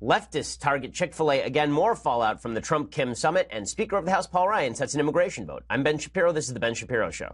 Leftists target Chick-fil-A again. More fallout from the Trump-Kim summit. And Speaker of the House Paul Ryan sets an immigration vote. I'm Ben Shapiro. This is The Ben Shapiro Show.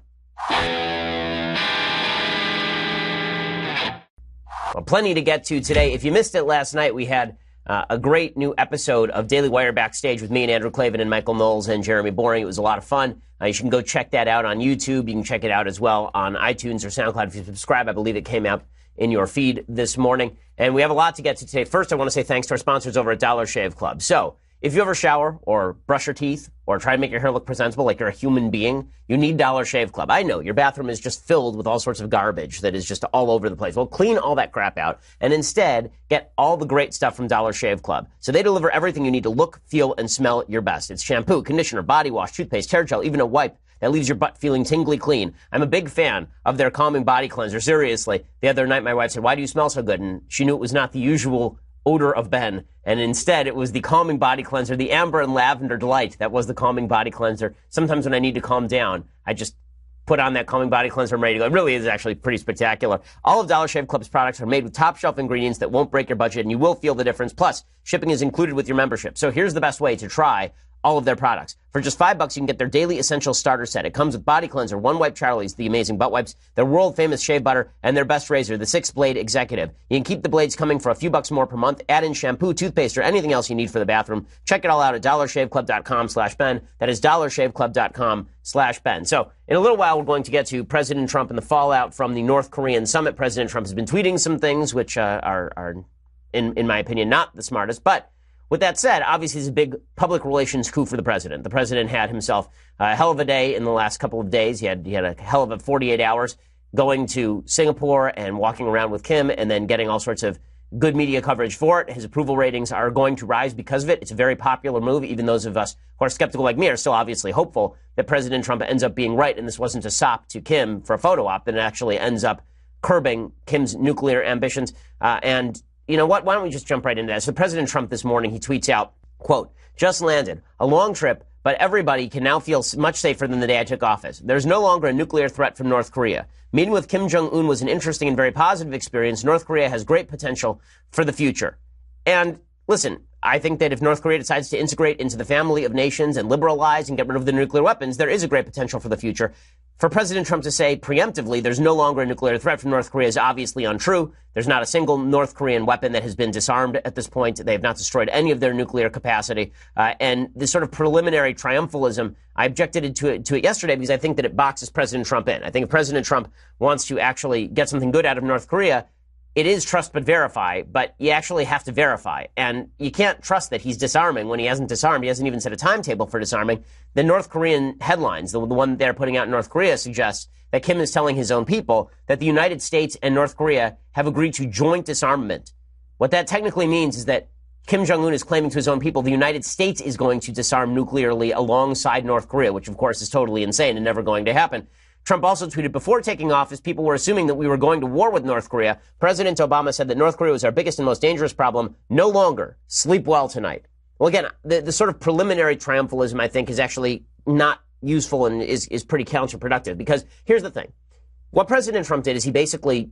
Well, plenty to get to today. If you missed it last night, we had a great new episode of Daily Wire Backstage with me and Andrew Klavan and Michael Knowles and Jeremy Boring. It was a lot of fun. You can go check that out on YouTube. You can check it out as well on iTunes or SoundCloud if you subscribe. I believe it came out in your feed this morning. And we have a lot to get to today. First, I want to say thanks to our sponsors over at Dollar Shave Club. So if you ever shower or brush your teeth or try to make your hair look presentable like you're a human being, you need Dollar Shave Club. I know your bathroom is just filled with all sorts of garbage that is just all over the place. Well, clean all that crap out and instead get all the great stuff from Dollar Shave Club. So they deliver everything you need to look, feel, and smell your best. It's shampoo, conditioner, body wash, toothpaste, hair gel, even a wipe that leaves your butt feeling tingly clean. I'm a big fan of their calming body cleanser. Seriously, the other night my wife said, "Why do you smell so good?" And she knew it was not the usual odor of Ben, and instead it was the calming body cleanser, the Amber and Lavender Delight. That was the calming body cleanser. Sometimes when I need to calm down, I just put on that calming body cleanser. I'm ready to go. It really is actually pretty spectacular. All of Dollar Shave Club's products are made with top shelf ingredients that won't break your budget, and you will feel the difference. Plus, shipping is included with your membership. So here's the best way to try all of their products. For just $5, you can get their daily essential starter set. It comes with body cleanser, One Wipe Charlie's, the amazing butt wipes, their world famous shave butter, and their best razor, the 6-blade Executive. You can keep the blades coming for a few bucks more per month. Add in shampoo, toothpaste, or anything else you need for the bathroom. Check it all out at dollarshaveclub.com/Ben. That is dollarshaveclub.com/Ben. So in a little while, we're going to get to President Trump and the fallout from the North Korean summit. President Trump has been tweeting some things which are in my opinion, not the smartest, but with that said, obviously, it's a big public relations coup for the president. The president had himself a hell of a day in the last couple of days. He had a hell of a 48 hours going to Singapore and walking around with Kim and then getting all sorts of good media coverage for it. His approval ratings are going to rise because of it. It's a very popular move. Even those of us who are skeptical like me are still obviously hopeful that President Trump ends up being right and this wasn't a sop to Kim for a photo op, that it actually ends up curbing Kim's nuclear ambitions. And you know what? Why don't we just jump right into that? So President Trump this morning, he tweets out, quote, "Just landed. A long trip, but everybody can now feel much safer than the day I took office. There's no longer a nuclear threat from North Korea. Meeting with Kim Jung Un was an interesting and very positive experience. North Korea has great potential for the future." And listen, I think that if North Korea decides to integrate into the family of nations and liberalize and get rid of the nuclear weapons, there is a great potential for the future. For President Trump to say preemptively there's no longer a nuclear threat from North Korea is obviously untrue. There's not a single North Korean weapon that has been disarmed at this point. They have not destroyed any of their nuclear capacity. And this sort of preliminary triumphalism, I objected to it yesterday because I think that it boxes President Trump in. I think if President Trump wants to actually get something good out of North Korea, it is trust but verify, but you actually have to verify. And you can't trust that he's disarming when he hasn't disarmed. He hasn't even set a timetable for disarming. The North Korean headlines, the one they're putting out in North Korea, suggests that Kim is telling his own people that the United States and North Korea have agreed to joint disarmament. What that technically means is that Kim Jung Un is claiming to his own people the United States is going to disarm nuclearly alongside North Korea, which of course is totally insane and never going to happen. Trump also tweeted, "Before taking office, people were assuming that we were going to war with North Korea. President Obama said that North Korea was our biggest and most dangerous problem. No longer. Sleep well tonight." Well, again, the sort of preliminary triumphalism, I think, is actually not useful and is pretty counterproductive. Because here's the thing. What President Trump did is he basically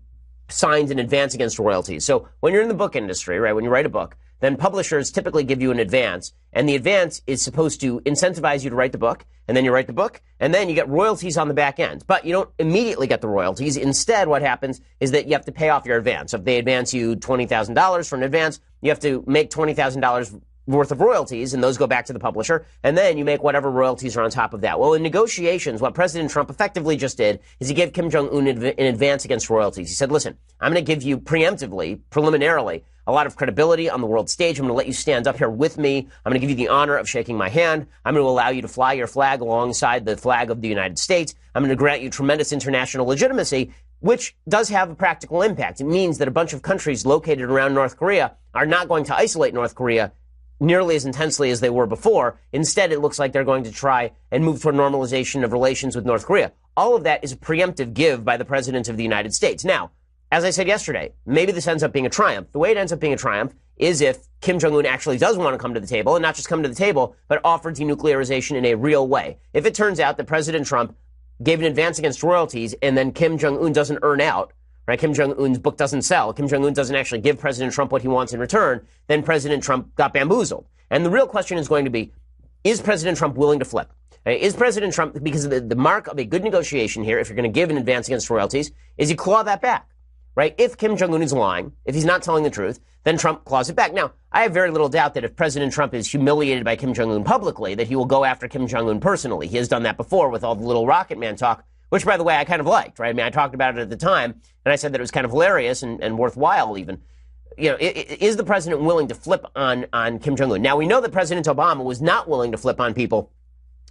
signed an advance against royalties. So when you're in the book industry, right, when you write a book, then publishers typically give you an advance, and the advance is supposed to incentivize you to write the book, and then you write the book, and then you get royalties on the back end. But you don't immediately get the royalties. Instead, what happens is that you have to pay off your advance. So if they advance you $20,000 for an advance, you have to make $20,000 worth of royalties, and those go back to the publisher, and then you make whatever royalties are on top of that. Well, in negotiations, what President Trump effectively just did is he gave Kim Jong Un an advance against royalties. He said, listen, I'm going to give you preemptively, preliminarily, a lot of credibility on the world stage. I'm going to let you stand up here with me. I'm going to give you the honor of shaking my hand. I'm going to allow you to fly your flag alongside the flag of the United States. I'm going to grant you tremendous international legitimacy, which does have a practical impact. It means that a bunch of countries located around North Korea are not going to isolate North Korea nearly as intensely as they were before. Instead, it looks like they're going to try and move toward normalization of relations with North Korea. All of that is a preemptive give by the President of the United States. Now, as I said yesterday, maybe this ends up being a triumph. The way it ends up being a triumph is if Kim Jong Un actually does want to come to the table, and not just come to the table, but offer denuclearization in a real way. If it turns out that President Trump gave an advance against royalties and then Kim Jong Un doesn't earn out, right? Kim Jung Un's book doesn't sell. Kim Jung Un doesn't actually give President Trump what he wants in return. Then President Trump got bamboozled. And the real question is going to be, is President Trump willing to flip? Is President Trump, because the mark of a good negotiation here, if you're going to give an advance against royalties, is you claw that back, right? If Kim Jong Un is lying, if he's not telling the truth, then Trump claws it back. Now, I have very little doubt that if President Trump is humiliated by Kim Jong Un publicly, that he will go after Kim Jong Un personally. He has done that before with all the little Rocket Man talk, which, by the way, I kind of liked, right? I mean, I talked about it at the time, and I said that it was kind of hilarious and worthwhile even. You know, is the president willing to flip on Kim Jong Un? Now, we know that President Obama was not willing to flip on people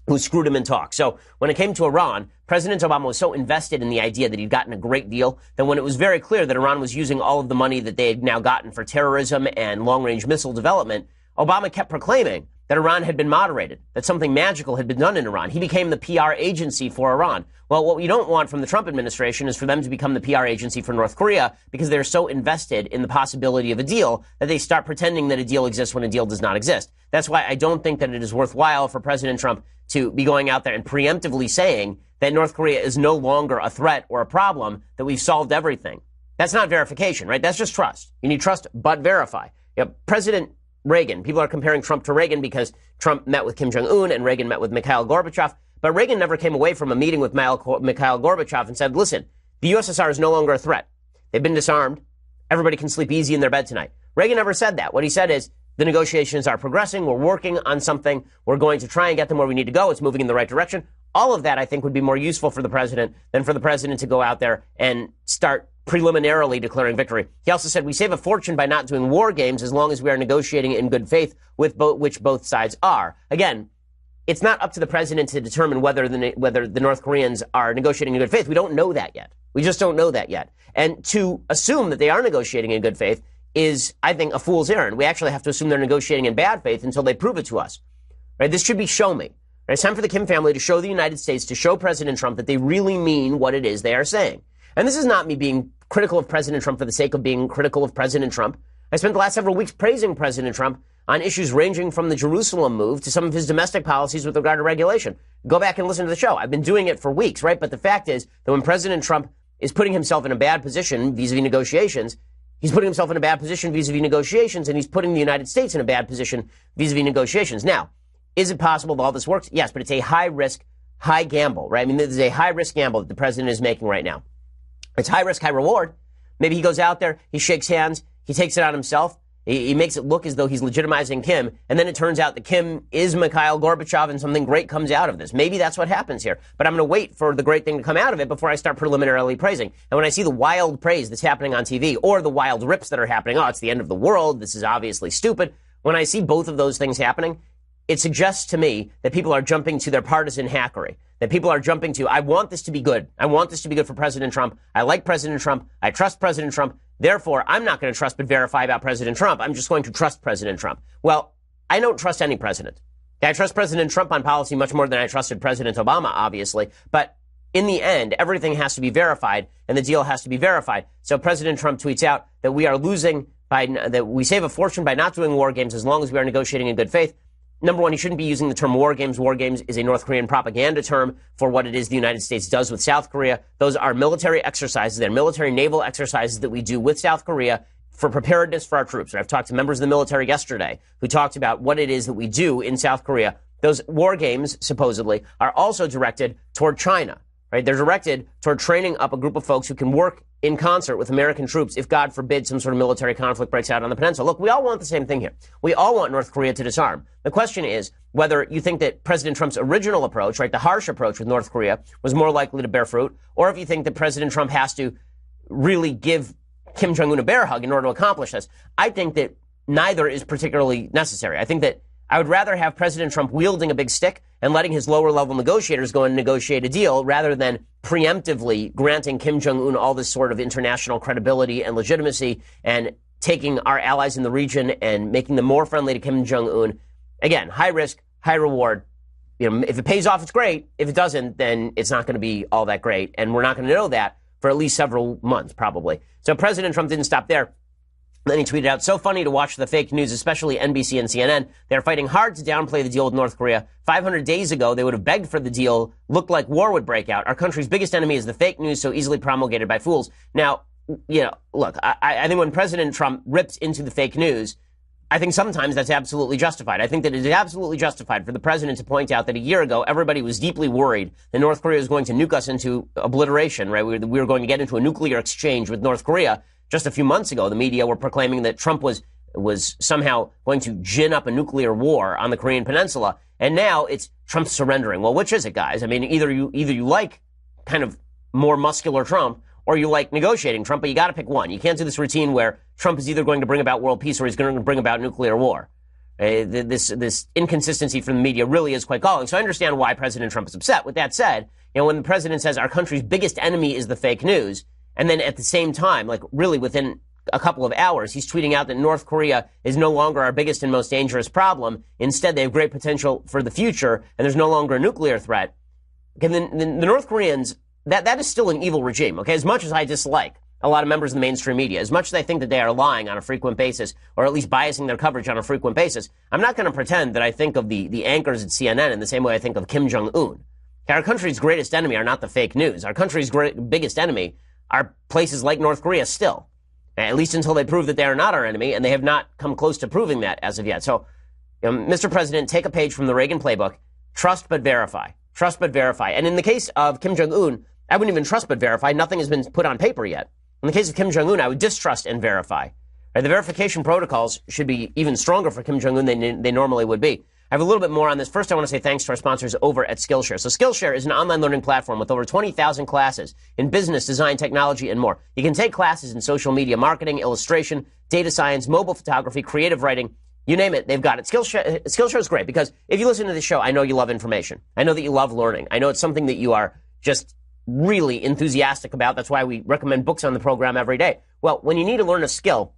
who screwed him in talk. So when it came to Iran, President Obama was so invested in the idea that he'd gotten a great deal that when it was very clear that Iran was using all of the money that they had now gotten for terrorism and long-range missile development, Obama kept proclaiming that Iran had been moderated, that something magical had been done in Iran. He became the PR agency for Iran. Well, what we don't want from the Trump administration is for them to become the PR agency for North Korea because they're so invested in the possibility of a deal that they start pretending that a deal exists when a deal does not exist. That's why I don't think that it is worthwhile for President Trump to be going out there and preemptively saying that North Korea is no longer a threat or a problem, that we've solved everything. That's not verification, right? That's just trust. You need trust, but verify. President Reagan, people are comparing Trump to Reagan because Trump met with Kim Jung Un and Reagan met with Mikhail Gorbachev. But Reagan never came away from a meeting with Mikhail Gorbachev and said, listen, the USSR is no longer a threat. They've been disarmed. Everybody can sleep easy in their bed tonight. Reagan never said that. What he said is, the negotiations are progressing. We're working on something. We're going to try and get them where we need to go. It's moving in the right direction. All of that, I think, would be more useful for the president than for the president to go out there and start preliminarily declaring victory. He also said, we save a fortune by not doing war games as long as we are negotiating in good faith, with which both sides are. Again, it's not up to the president to determine whether the North Koreans are negotiating in good faith. We don't know that yet. We just don't know that yet. And to assume that they are negotiating in good faith is, I think, a fool's errand. We actually have to assume they're negotiating in bad faith until they prove it to us. Right? This should be show me. Right? It's time for the Kim family to show the United States, to show President Trump that they really mean what it is they are saying. And this is not me being critical of President Trump for the sake of being critical of President Trump. I spent the last several weeks praising President Trump on issues ranging from the Jerusalem move to some of his domestic policies with regard to regulation. Go back and listen to the show. I've been doing it for weeks, right? But the fact is that when President Trump is putting himself in a bad position vis-a-vis negotiations, he's putting himself in a bad position vis-a-vis negotiations, and he's putting the United States in a bad position vis-a-vis negotiations. Now, is it possible that all this works? Yes, but it's a high risk, high gamble, right? I mean, this is a high risk gamble that the president is making right now. It's high risk, high reward. Maybe he goes out there, he shakes hands, he takes it on himself. He makes it look as though he's legitimizing Kim, and then it turns out that Kim is Mikhail Gorbachev and something great comes out of this. Maybe that's what happens here. But I'm going to wait for the great thing to come out of it before I start preliminarily praising. And when I see the wild praise that's happening on TV or the wild rips that are happening, oh, it's the end of the world, this is obviously stupid. When I see both of those things happening, it suggests to me that people are jumping to their partisan hackery, that people are jumping to, I want this to be good. I want this to be good for President Trump. I like President Trump. I trust President Trump. Therefore, I'm not going to trust but verify about President Trump. I'm just going to trust President Trump. Well, I don't trust any president. I trust President Trump on policy much more than I trusted President Obama, obviously. But in the end, everything has to be verified, and the deal has to be verified. So President Trump tweets out that we are losing that we save a fortune by not doing war games as long as we are negotiating in good faith. Number one, he shouldn't be using the term war games. War games is a North Korean propaganda term for what it is the United States does with South Korea. Those are military exercises. They're military naval exercises that we do with South Korea for preparedness for our troops. I've talked to members of the military yesterday who talked about what it is that we do in South Korea. Those war games, supposedly, are also directed toward China. Right? They're directed toward training up a group of folks who can work in concert with American troops if, God forbid, some sort of military conflict breaks out on the peninsula. Look, we all want the same thing here. We all want North Korea to disarm. The question is whether you think that President Trump's original approach, right, the harsh approach with North Korea, was more likely to bear fruit, or if you think that President Trump has to really give Kim Jung Un a bear hug in order to accomplish this. I think that neither is particularly necessary. I think that I would rather have President Trump wielding a big stick and letting his lower level negotiators go and negotiate a deal rather than preemptively granting Kim Jung Un all this sort of international credibility and legitimacy and taking our allies in the region and making them more friendly to Kim Jung Un. Again, high risk, high reward. You know, if it pays off, it's great. If it doesn't, then it's not going to be all that great. And we're not going to know that for at least several months, probably. So President Trump didn't stop there. Then he tweeted out, so funny to watch the fake news, especially NBC and CNN. They're fighting hard to downplay the deal with North Korea. 500 days ago, they would have begged for the deal, looked like war would break out. Our country's biggest enemy is the fake news so easily promulgated by fools. Now, look, I think when President Trump rips into the fake news, I think sometimes that's absolutely justified. I think that it is absolutely justified for the president to point out that a year ago, everybody was deeply worried that North Korea was going to nuke us into obliteration, right? We were going to get into a nuclear exchange with North Korea. Just a few months ago, the media were proclaiming that Trump was somehow going to gin up a nuclear war on the Korean Peninsula. And now it's Trump surrendering. Well, which is it, guys? I mean, either you like kind of more muscular Trump, or you like negotiating Trump, but you got to pick one. You can't do this routine where Trump is either going to bring about world peace or he's going to bring about nuclear war. This inconsistency from the media really is quite galling. So I understand why President Trump is upset. With that said, when the president says our country's biggest enemy is the fake news, and then at the same time, like really within a couple of hours, he's tweeting out that North Korea is no longer our biggest and most dangerous problem. Instead, they have great potential for the future, and there's no longer a nuclear threat. Okay, then the North Koreans, that is still an evil regime, okay? As much as I dislike a lot of members of the mainstream media, as much as I think that they are lying on a frequent basis, or at least biasing their coverage on a frequent basis, I'm not going to pretend that I think of the anchors at CNN in the same way I think of Kim Jung Un. Our country's greatest enemy are not the fake news. Our country's biggest enemy are places like North Korea still, at least until they prove that they are not our enemy, and they have not come close to proving that as of yet. So, Mr. President, take a page from the Reagan playbook. Trust but verify. Trust but verify. And in the case of Kim Jung Un, I wouldn't even trust but verify. Nothing has been put on paper yet. In the case of Kim Jong Un, I would distrust and verify. Right? The verification protocols should be even stronger for Kim Jong Un than they normally would be. I have a little bit more on this. First, I want to say thanks to our sponsors over at Skillshare. So Skillshare is an online learning platform with over 20,000 classes in business, design, technology, and more. You can take classes in social media marketing, illustration, data science, mobile photography, creative writing. You name it, they've got it. Skillshare is great because if you listen to the show, I know you love information. I know that you love learning. I know it's something that you are just really enthusiastic about. That's why we recommend books on the program every day. Well, when you need to learn a skill,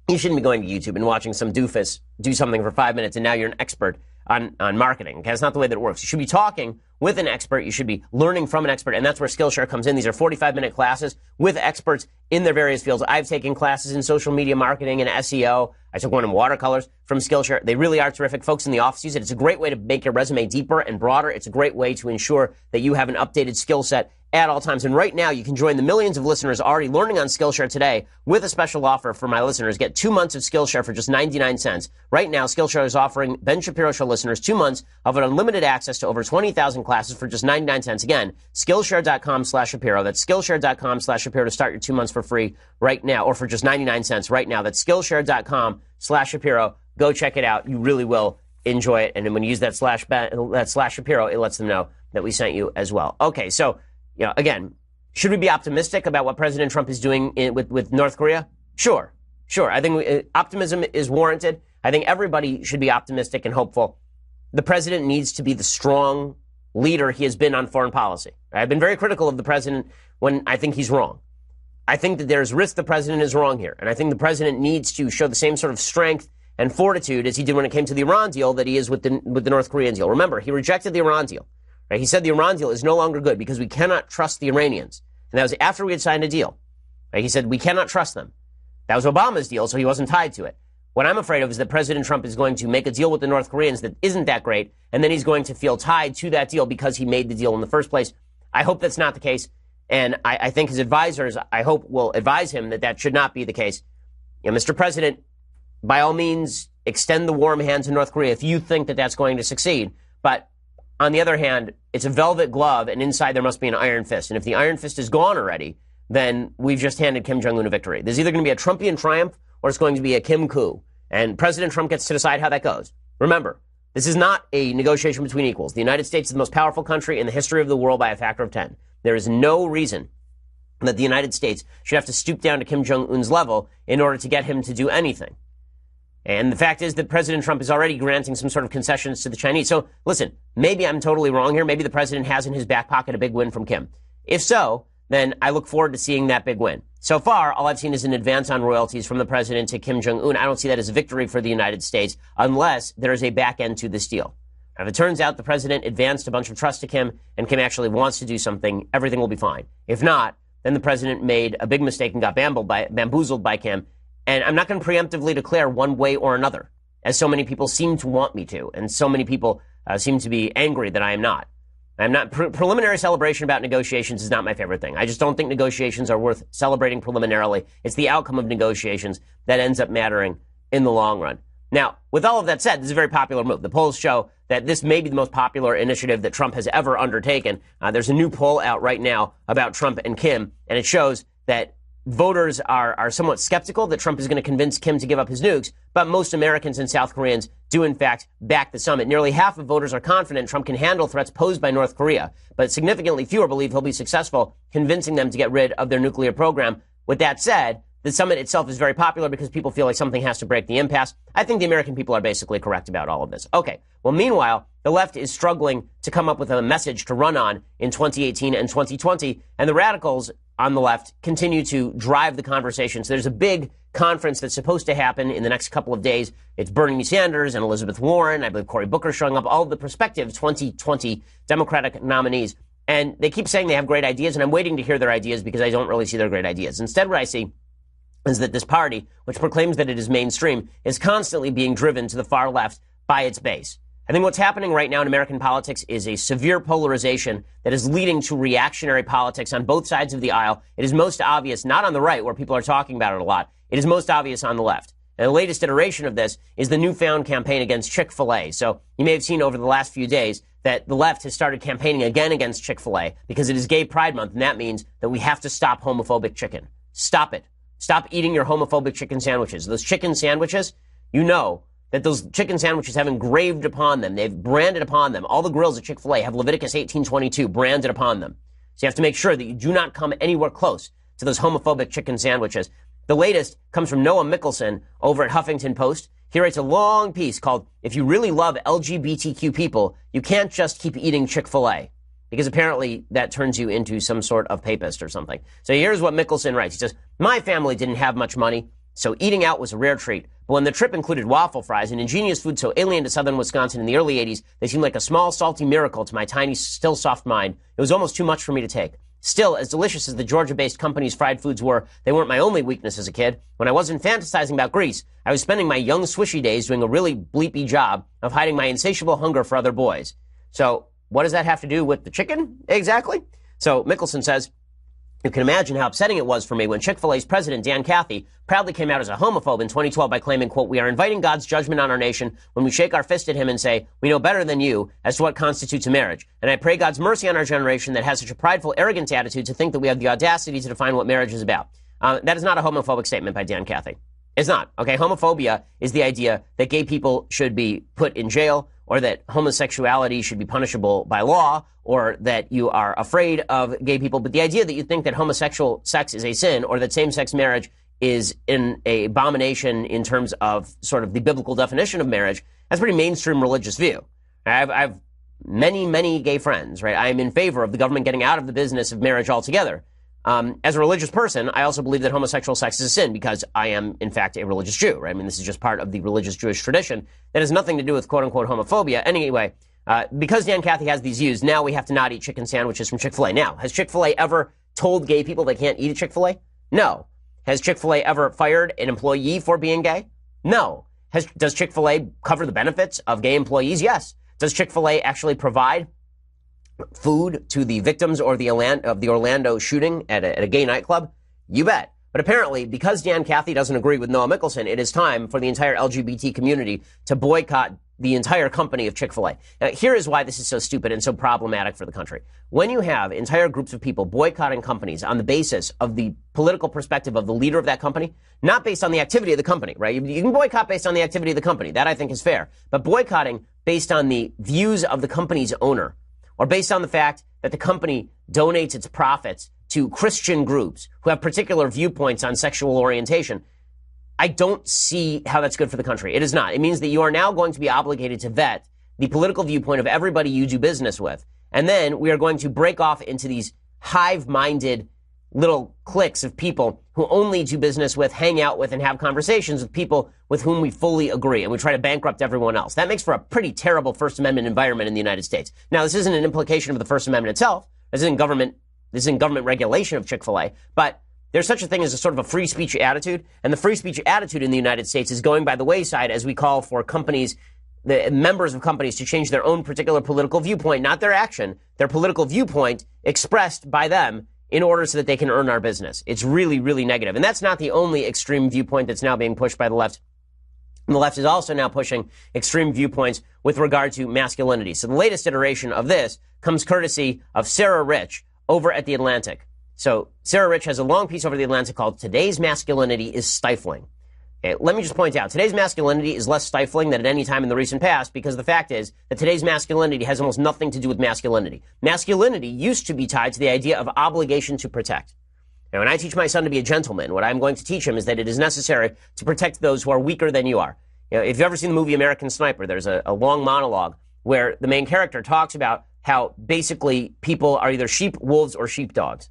you shouldn't be going to YouTube and watching some doofus do something for 5 minutes and now you're an expert on marketing. Okay, that's not the way that it works. You should be talking with an expert. You should be learning from an expert, and that's where Skillshare comes in. These are 45-minute classes with experts in their various fields. I've taken classes in social media marketing and SEO. I took one in watercolors from Skillshare. They really are terrific. Folks in the office use it. It's a great way to make your resume deeper and broader. It's a great way to ensure that you have an updated skill set at all times. And right now, you can join the millions of listeners already learning on Skillshare today with a special offer for my listeners. Get 2 months of Skillshare for just 99 cents. Right now, Skillshare is offering Ben Shapiro Show listeners 2 months of an unlimited access to over 20,000 classes for just 99 cents. Again, Skillshare.com/Shapiro. That's Skillshare.com/Shapiro to start your 2 months for free right now, or for just 99 cents right now. That's Skillshare.com/Shapiro. Go check it out. You really will enjoy it. And then when you use that /Shapiro, it lets them know that we sent you as well. Okay, so, again, should we be optimistic about what President Trump is doing with North Korea? Sure. I think optimism is warranted. I think everybody should be optimistic and hopeful. The president needs to be the strong leader he has been on foreign policy. I've been very critical of the president when I think he's wrong. I think that there's risk the president is wrong here. And I think the president needs to show the same sort of strength and fortitude as he did when it came to the Iran deal that he is with the North Korean deal. Remember, he rejected the Iran deal. Right? He said the Iran deal is no longer good because we cannot trust the Iranians. And that was after we had signed a deal. Right? He said we cannot trust them. That was Obama's deal, so he wasn't tied to it. What I'm afraid of is that President Trump is going to make a deal with the North Koreans that isn't that great, and then he's going to feel tied to that deal because he made the deal in the first place. I hope that's not the case, and I think his advisors, I hope, will advise him that that should not be the case. Mr. President, by all means, extend the warm hand to North Korea if you think that that's going to succeed. But on the other hand, it's a velvet glove, and inside there must be an iron fist. And if the iron fist is gone already, then we've just handed Kim Jong Un a victory. There's either going to be a Trumpian triumph or it's going to be a Kim coup. And President Trump gets to decide how that goes. Remember, this is not a negotiation between equals. The United States is the most powerful country in the history of the world by a factor of 10. There is no reason that the United States should have to stoop down to Kim Jong Un's level in order to get him to do anything. And the fact is that President Trump is already granting some sort of concessions to the Chinese. So listen, maybe I'm totally wrong here. Maybe the president has in his back pocket a big win from Kim. If so, then I look forward to seeing that big win. So far, all I've seen is an advance on royalties from the president to Kim Jong Un. I don't see that as a victory for the United States unless there is a back end to this deal. Now, if it turns out the president advanced a bunch of trust to Kim and Kim actually wants to do something, everything will be fine. If not, then the president made a big mistake and got bamboozled by Kim. And I'm not going to preemptively declare one way or another, as so many people seem to want me to, and so many people seem to be angry that I am not. I'm not preliminary celebration about negotiations is not my favorite thing. I just don't think negotiations are worth celebrating preliminarily. It's the outcome of negotiations that ends up mattering in the long run. Now, with all of that said, this is a very popular move. The polls show that this may be the most popular initiative that Trump has ever undertaken. There's a new poll out right now about Trump and Kim, and it shows that voters are somewhat skeptical that Trump is going to convince Kim to give up his nukes, but most Americans and South Koreans do, in fact, back the summit. Nearly half of voters are confident Trump can handle threats posed by North Korea, but significantly fewer believe he'll be successful convincing them to get rid of their nuclear program. With that said, the summit itself is very popular because people feel like something has to break the impasse. I think the American people are basically correct about all of this. Okay. Well, meanwhile, the left is struggling to come up with a message to run on in 2018 and 2020, and the radicals on the left continue to drive the conversation. So there's a big conference that's supposed to happen in the next couple of days. It's Bernie Sanders and Elizabeth Warren. I believe Cory Booker showing up, all of the prospective 2020 Democratic nominees. And they keep saying they have great ideas, and I'm waiting to hear their ideas because I don't really see their great ideas. Instead, what I see is that this party, which proclaims that it is mainstream, is constantly being driven to the far left by its base. I think what's happening right now in American politics is a severe polarization that is leading to reactionary politics on both sides of the aisle. It is most obvious not on the right, where people are talking about it a lot. It is most obvious on the left. And the latest iteration of this is the newfound campaign against Chick-fil-A. So you may have seen over the last few days that the left has started campaigning again against Chick-fil-A because it is Gay Pride Month, and that means that we have to stop homophobic chicken. Stop it. Stop eating your homophobic chicken sandwiches. Those chicken sandwiches, you know that those chicken sandwiches have engraved upon them. They've branded upon them. All the grills at Chick-fil-A have Leviticus 18:22 branded upon them. So you have to make sure that you do not come anywhere close to those homophobic chicken sandwiches. The latest comes from Noah Mickelson over at Huffington Post. He writes a long piece called, "If you really love LGBTQ people, you can't just keep eating Chick-fil-A." Because apparently that turns you into some sort of papist or something. So here's what Mickelson writes. He says, "My family didn't have much money, so eating out was a rare treat. But when the trip included waffle fries, an ingenious food so alien to southern Wisconsin in the early 80s, they seemed like a small, salty miracle to my tiny, still soft mind. It was almost too much for me to take. Still, as delicious as the Georgia-based company's fried foods were, they weren't my only weakness as a kid. When I wasn't fantasizing about Greece, I was spending my young swishy days doing a really bleepy job of hiding my insatiable hunger for other boys." So what does that have to do with the chicken exactly? So Mickelson says, "You can imagine how upsetting it was for me when Chick-fil-A's president, Dan Cathy, proudly came out as a homophobe in 2012 by claiming, quote, 'We are inviting God's judgment on our nation when we shake our fist at him and say, we know better than you as to what constitutes a marriage. And I pray God's mercy on our generation that has such a prideful, arrogant attitude to think that we have the audacity to define what marriage is about.'" That is not a homophobic statement by Dan Cathy. It's not. Okay, homophobia is the idea that gay people should be put in jail, or that homosexuality should be punishable by law, or that you are afraid of gay people. But the idea that you think that homosexual sex is a sin, or that same-sex marriage is an abomination in terms of sort of the biblical definition of marriage, that's a pretty mainstream religious view. I've many gay friends, right? I am in favor of the government getting out of the business of marriage altogether. As a religious person, I also believe that homosexual sex is a sin because I am, in fact, a religious Jew, right? I mean, this is just part of the religious Jewish tradition that has nothing to do with quote-unquote homophobia. Anyway, because Dan Cathy has these views, now we have to not eat chicken sandwiches from Chick-fil-A. Now, has Chick-fil-A ever told gay people they can't eat at Chick-fil-A? No. Has Chick-fil-A ever fired an employee for being gay? No. Does Chick-fil-A cover the benefits of gay employees? Yes. Does Chick-fil-A actually provide food to the victims of the Orlando shooting at a gay nightclub? You bet. But apparently, because Dan Cathy doesn't agree with Noah Mickelson, it is time for the entire LGBT community to boycott the entire company of Chick-fil-A. Now, here is why this is so stupid and so problematic for the country. When you have entire groups of people boycotting companies on the basis of the political perspective of the leader of that company, not based on the activity of the company, right? You can boycott based on the activity of the company. That I think is fair. But boycotting based on the views of the company's owner, or based on the fact that the company donates its profits to Christian groups who have particular viewpoints on sexual orientation, I don't see how that's good for the country. It is not. It means that you are now going to be obligated to vet the political viewpoint of everybody you do business with. And then we are going to break off into these hive-minded little cliques of people who only do business with, hang out with, and have conversations with people with whom we fully agree, and we try to bankrupt everyone else. That makes for a pretty terrible First Amendment environment in the United States. Now, this isn't an implication of the First Amendment itself. This isn't government regulation of Chick-fil-A, but there's such a thing as a sort of a free speech attitude, and the free speech attitude in the United States is going by the wayside as we call for companies the members of companies to change their own particular political viewpoint, not their action, their political viewpoint expressed by them in order so that they can earn our business. It's really, really negative. And that's not the only extreme viewpoint that's now being pushed by the left. And the left is also now pushing extreme viewpoints with regard to masculinity. So the latest iteration of this comes courtesy of Sarah Rich over at The Atlantic. So Sarah Rich has a long piece over The Atlantic called "Today's Masculinity is Stifling." Okay, let me just point out, today's masculinity is less stifling than at any time in the recent past, because the fact is that today's masculinity has almost nothing to do with masculinity. Masculinity used to be tied to the idea of obligation to protect. Now, when I teach my son to be a gentleman, what I'm going to teach him is that it is necessary to protect those who are weaker than you are. You know, if you've ever seen the movie American Sniper, there's a long monologue where the main character talks about how basically people are either sheep, wolves, or sheepdogs.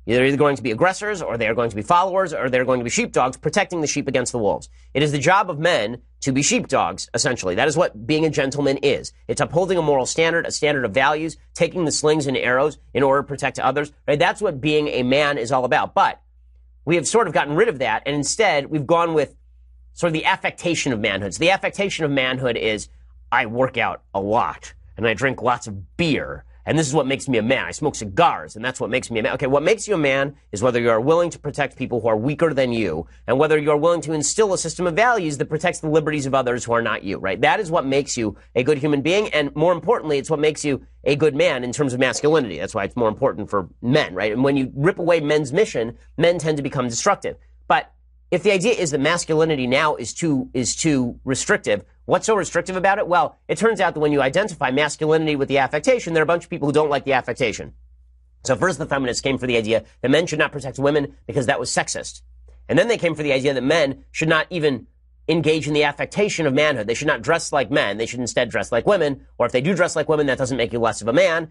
They're either going to be aggressors, or they are going to be followers, or they're going to be sheepdogs protecting the sheep against the wolves. It is the job of men to be sheepdogs, essentially. That is what being a gentleman is. It's upholding a moral standard, a standard of values, taking the slings and arrows in order to protect others. Right? That's what being a man is all about. But we have sort of gotten rid of that, and instead we've gone with sort of the affectation of manhood. So the affectation of manhood is, I work out a lot, and I drink lots of beer, and this is what makes me a man. I smoke cigars, and that's what makes me a man. Okay, what makes you a man is whether you are willing to protect people who are weaker than you, and whether you are willing to instill a system of values that protects the liberties of others who are not you, right? That is what makes you a good human being, and more importantly, it's what makes you a good man in terms of masculinity. That's why it's more important for men, right? And when you rip away men's mission, men tend to become destructive. But if the idea is that masculinity now is too restrictive, what's so restrictive about it? Well, it turns out that when you identify masculinity with the affectation, there are a bunch of people who don't like the affectation. So first the feminists came for the idea that men should not protect women because that was sexist. And then they came for the idea that men should not even engage in the affectation of manhood. They should not dress like men. They should instead dress like women. Or if they do dress like women, that doesn't make you less of a man.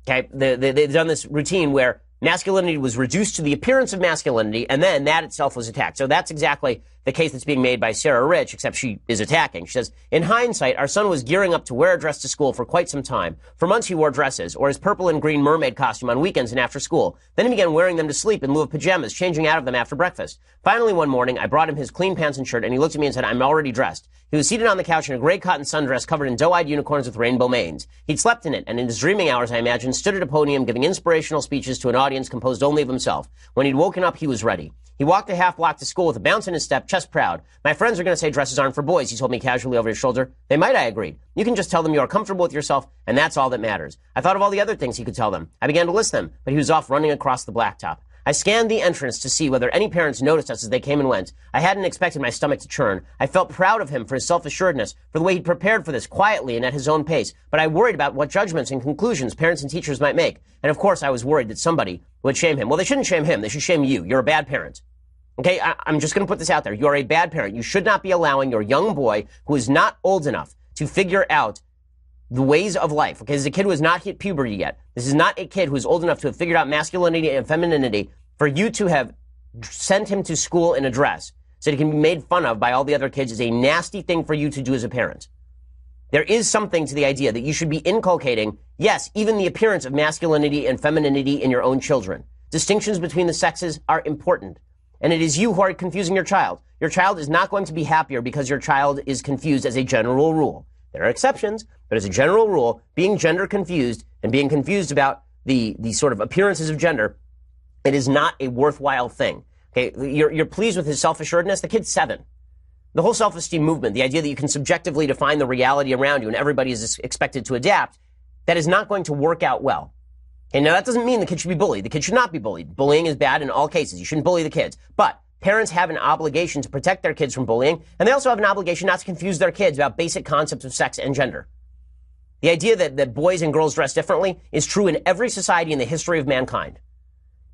Okay, they've done this routine where masculinity was reduced to the appearance of masculinity, and then that itself was attacked. So that's exactly the case that's being made by Sarah Rich, except she is attacking. She says, in hindsight, our son was gearing up to wear a dress to school for quite some time. For months he wore dresses, or his purple and green mermaid costume on weekends and after school. Then he began wearing them to sleep in lieu of pajamas, changing out of them after breakfast. Finally, one morning, I brought him his clean pants and shirt, and he looked at me and said, I'm already dressed. He was seated on the couch in a gray cotton sundress covered in doe-eyed unicorns with rainbow manes. He'd slept in it, and in his dreaming hours, I imagine, stood at a podium giving inspirational speeches to an audience composed only of himself. When he'd woken up, he was ready. He walked a half block to school with a bounce in his step, chest proud. My friends are going to say dresses aren't for boys, he told me casually over his shoulder. They might, I agreed. You can just tell them you are comfortable with yourself, and that's all that matters. I thought of all the other things he could tell them. I began to list them, but he was off running across the blacktop. I scanned the entrance to see whether any parents noticed us as they came and went. I hadn't expected my stomach to churn. I felt proud of him for his self-assuredness, for the way he'd prepared for this quietly and at his own pace. But I worried about what judgments and conclusions parents and teachers might make. And of course, I was worried that somebody would shame him. Well, they shouldn't shame him. They should shame you. You're a bad parent. Okay, I'm just going to put this out there. You are a bad parent. You should not be allowing your young boy who is not old enough to figure out the ways of life. Okay, this is a kid who has not hit puberty yet. This is not a kid who is old enough to have figured out masculinity and femininity. For you to have sent him to school in a dress so that he can be made fun of by all the other kids is a nasty thing for you to do as a parent. There is something to the idea that you should be inculcating, yes, even the appearance of masculinity and femininity in your own children. Distinctions between the sexes are important. And it is you who are confusing your child. Your child is not going to be happier because your child is confused as a general rule. There are exceptions, but as a general rule, being gender confused and being confused about the sort of appearances of gender, it is not a worthwhile thing. Okay, you're pleased with his self-assuredness? The kid's 7. The whole self-esteem movement, the idea that you can subjectively define the reality around you and everybody is expected to adapt, that is not going to work out well. Okay, now that doesn't mean the kid should be bullied. The kid should not be bullied. Bullying is bad in all cases. You shouldn't bully the kids. But parents have an obligation to protect their kids from bullying, and they also have an obligation not to confuse their kids about basic concepts of sex and gender. The idea that boys and girls dress differently is true in every society in the history of mankind.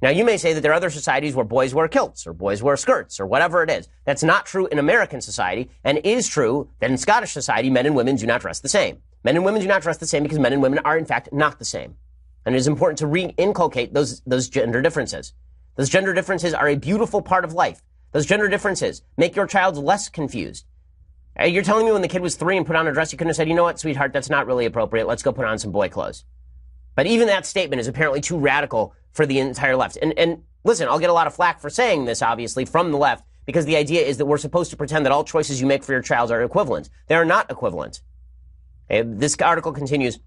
Now, you may say that there are other societies where boys wear kilts or boys wear skirts or whatever it is. That's not true in American society, and it is true that in Scottish society, men and women do not dress the same. Men and women do not dress the same because men and women are, in fact, not the same. And it is important to re-inculcate those gender differences. Those gender differences are a beautiful part of life. Those gender differences make your child less confused. You're telling me when the kid was 3 and put on a dress, you couldn't have said, you know what, sweetheart, that's not really appropriate. Let's go put on some boy clothes. But even that statement is apparently too radical for the entire left. And listen, I'll get a lot of flack for saying this, obviously, from the left, because the idea is that we're supposed to pretend that all choices you make for your child are equivalent. They are not equivalent. This article continues.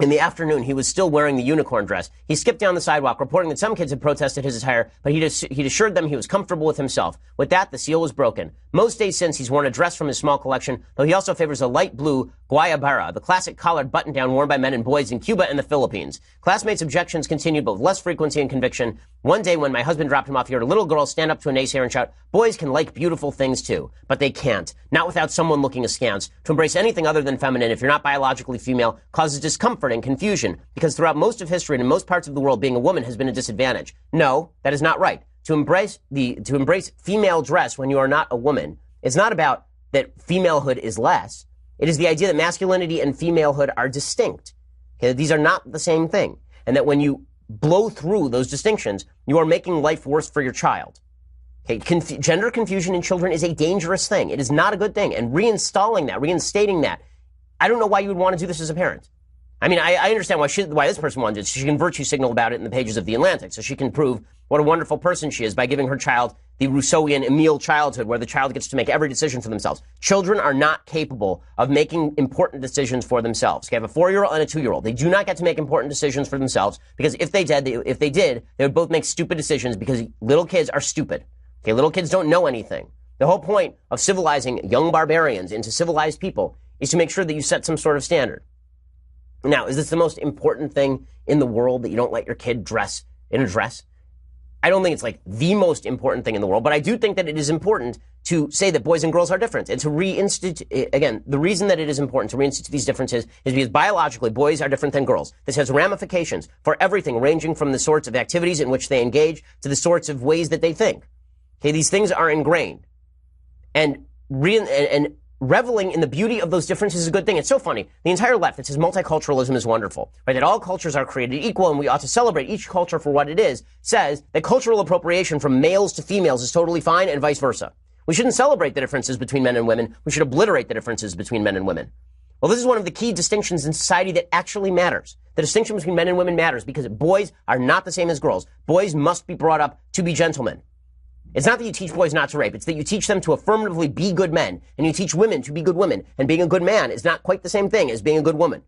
In the afternoon, he was still wearing the unicorn dress. He skipped down the sidewalk, reporting that some kids had protested his attire, but he'd assured them he was comfortable with himself. With that, the seal was broken. Most days since, he's worn a dress from his small collection, though he also favors a light blue guayabera, the classic collared button-down worn by men and boys in Cuba and the Philippines. Classmates' objections continued, but with less frequency and conviction. One day, when my husband dropped him off, he heard a little girl stand up to a naysayer and shout, "Boys can like beautiful things too." But they can't. Not without someone looking askance. To embrace anything other than feminine, if you're not biologically female, causes discomfort and confusion, because throughout most of history and in most parts of the world, being a woman has been a disadvantage. No, that is not right. To embrace female dress when you are not a woman, it's not about that femalehood is less. It is the idea that masculinity and femalehood are distinct. Okay, these are not the same thing. And that when you blow through those distinctions, you are making life worse for your child. Okay, gender confusion in children is a dangerous thing. It is not a good thing. And reinstating that, I don't know why you would want to do this as a parent. I mean, I understand why this person wanted it. She can virtue signal about it in the pages of The Atlantic. So she can prove what a wonderful person she is by giving her child the Rousseauian Emile childhood, where the child gets to make every decision for themselves. Children are not capable of making important decisions for themselves. Okay, I have a 4-year-old and a 2-year-old. They do not get to make important decisions for themselves, because if they did, they would both make stupid decisions, because little kids are stupid. Okay, little kids don't know anything. The whole point of civilizing young barbarians into civilized people is to make sure that you set some sort of standard. Now, is this the most important thing in the world, that you don't let your kid dress in a dress? I don't think it's like the most important thing in the world, but I do think that it is important to say that boys and girls are different, and to reinstitute, again, the reason that it is important to reinstitute these differences is because biologically boys are different than girls. This has ramifications for everything, ranging from the sorts of activities in which they engage to the sorts of ways that they think. Okay, these things are ingrained. And reveling in the beauty of those differences is a good thing. It's so funny. The entire left that says multiculturalism is wonderful, right? That all cultures are created equal and we ought to celebrate each culture for what it is, says that cultural appropriation from males to females is totally fine, and vice versa. We shouldn't celebrate the differences between men and women. We should obliterate the differences between men and women. Well, this is one of the key distinctions in society that actually matters. The distinction between men and women matters because boys are not the same as girls. Boys must be brought up to be gentlemen. It's not that you teach boys not to rape. It's that you teach them to affirmatively be good men, and you teach women to be good women. And being a good man is not quite the same thing as being a good woman.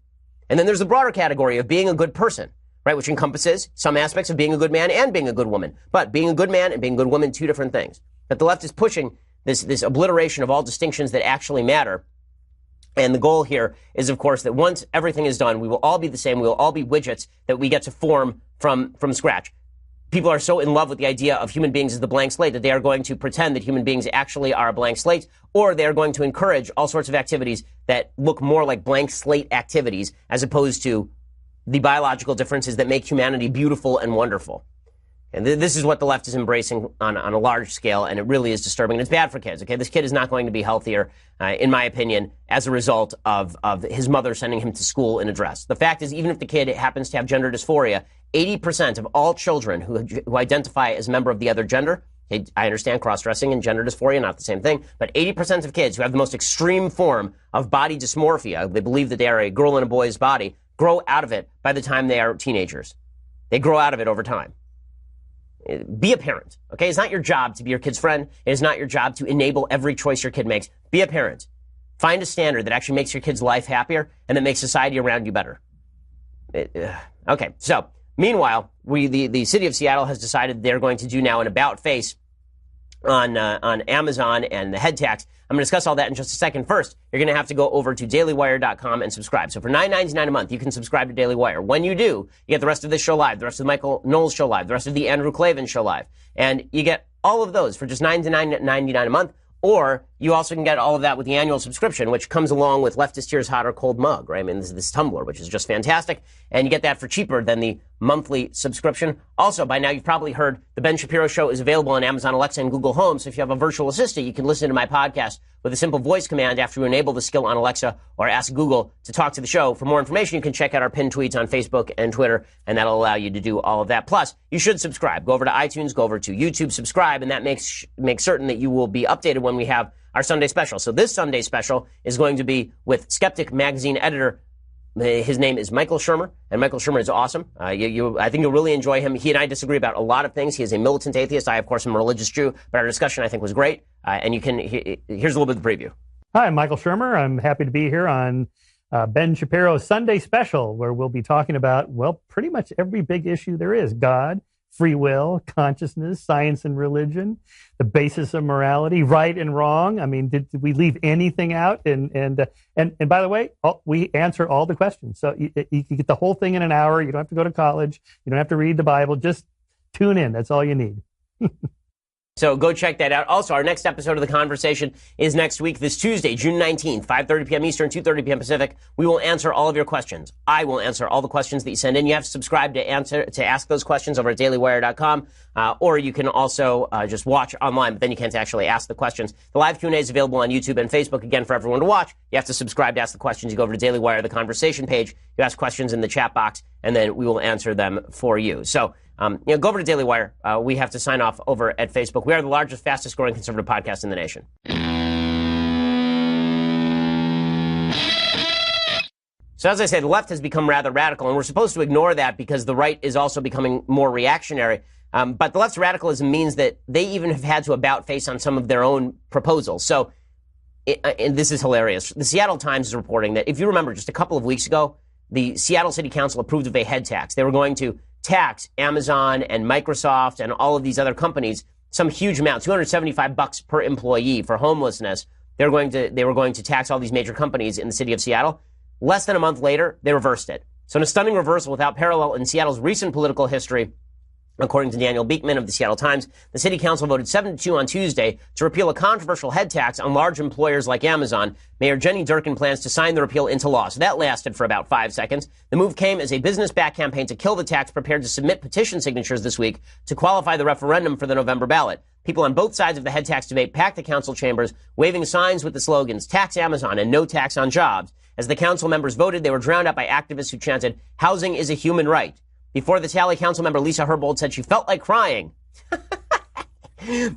And then there's the broader category of being a good person, right, which encompasses some aspects of being a good man and being a good woman. But being a good man and being a good woman, two different things. But the left is pushing this obliteration of all distinctions that actually matter. And the goal here is, of course, that once everything is done, we will all be the same. We will all be widgets that we get to form from scratch. People are so in love with the idea of human beings as the blank slate that they are going to pretend that human beings actually are a blank slate, or they are going to encourage all sorts of activities that look more like blank slate activities as opposed to the biological differences that make humanity beautiful and wonderful. And this is what the left is embracing on a large scale, and it really is disturbing. And it's bad for kids, okay? This kid is not going to be healthier, in my opinion, as a result of his mother sending him to school in a dress. The fact is, even if the kid happens to have gender dysphoria, 80% of all children who identify as a member of the other gender, I understand cross-dressing and gender dysphoria, not the same thing, but 80% of kids who have the most extreme form of body dysmorphia, they believe that they are a girl in a boy's body, grow out of it by the time they are teenagers. They grow out of it over time. Be a parent, okay? It's not your job to be your kid's friend. It is not your job to enable every choice your kid makes. Be a parent. Find a standard that actually makes your kid's life happier and that makes society around you better. Okay, so meanwhile, the city of Seattle has decided they're going to do now an about face on Amazon and the head tax. I'm going to discuss all that in just a second. First, you're going to have to go over to dailywire.com and subscribe. So for $9.99 a month, you can subscribe to Daily Wire. When you do, you get the rest of this show live, the rest of the Michael Knowles show live, the rest of the Andrew Klavan show live. And you get all of those for just $9.99 a month. Or you also can get all of that with the annual subscription, which comes along with Leftist Tears Hot or Cold Mug, right? I mean, this tumbler, which is just fantastic. And you get that for cheaper than the monthly subscription. Also, by now, you've probably heard the Ben Shapiro Show is available on Amazon Alexa and Google Home. So if you have a virtual assistant, you can listen to my podcast with a simple voice command after you enable the skill on Alexa or ask Google to talk to the show. For more information, you can check out our pinned tweets on Facebook and Twitter, and that'll allow you to do all of that. Plus, you should subscribe. Go over to iTunes, go over to YouTube, subscribe, and that makes certain that you will be updated when we have our Sunday special. So this Sunday special is going to be with Skeptic magazine editor. His name is Michael Shermer, and Michael Shermer is awesome. I think you'll really enjoy him. He and I disagree about a lot of things. He is a militant atheist. I, of course, am a religious Jew, but our discussion, I think, was great. And here's a little bit of the preview. Hi, I'm Michael Shermer. I'm happy to be here on Ben Shapiro's Sunday Special, where we'll be talking about, well, pretty much every big issue there is: God, free will, consciousness, science and religion, the basis of morality, right and wrong. I mean, did we leave anything out? And by the way, we answer all the questions. So you get the whole thing in an hour. You don't have to go to college. You don't have to read the Bible. Just tune in. That's all you need. So go check that out. Also, our next episode of The Conversation is next week, this Tuesday, June 19th, 5:30 p.m. Eastern, 2:30 p.m. Pacific. We will answer all of your questions. I will answer all the questions that you send in. You have to subscribe to ask those questions over at dailywire.com, or you can also just watch online, but then you can't actually ask the questions. The live Q&A is available on YouTube and Facebook, again, for everyone to watch. You have to subscribe to ask the questions. You go over to Daily Wire, the Conversation page. You ask questions in the chat box, and then we will answer them for you. So, go over to Daily Wire. We have to sign off over at Facebook. We are the largest, fastest growing conservative podcast in the nation. So as I say, the left has become rather radical, and we're supposed to ignore that because the right is also becoming more reactionary. But the left's radicalism means that they even have had to about face on some of their own proposals. So, and this is hilarious. The Seattle Times is reporting that, if you remember, just a couple of weeks ago, the Seattle City Council approved of a head tax. They were going to tax Amazon and Microsoft and all of these other companies some huge amount, $275 per employee for homelessness. They were going to tax all these major companies in the city of Seattle. Less than a month later, they reversed it. So in a stunning reversal without parallel in Seattle's recent political history, according to Daniel Beekman of the Seattle Times, the city council voted 7-2 on Tuesday to repeal a controversial head tax on large employers like Amazon. Mayor Jenny Durkin plans to sign the repeal into law. So that lasted for about 5 seconds. The move came as a business-backed campaign to kill the tax prepared to submit petition signatures this week to qualify the referendum for the November ballot. People on both sides of the head tax debate packed the council chambers, waving signs with the slogans, "Tax Amazon" and "No tax on jobs." As the council members voted, they were drowned out by activists who chanted, "Housing is a human right." Before the tally, council member Lisa Herbold said she felt like crying.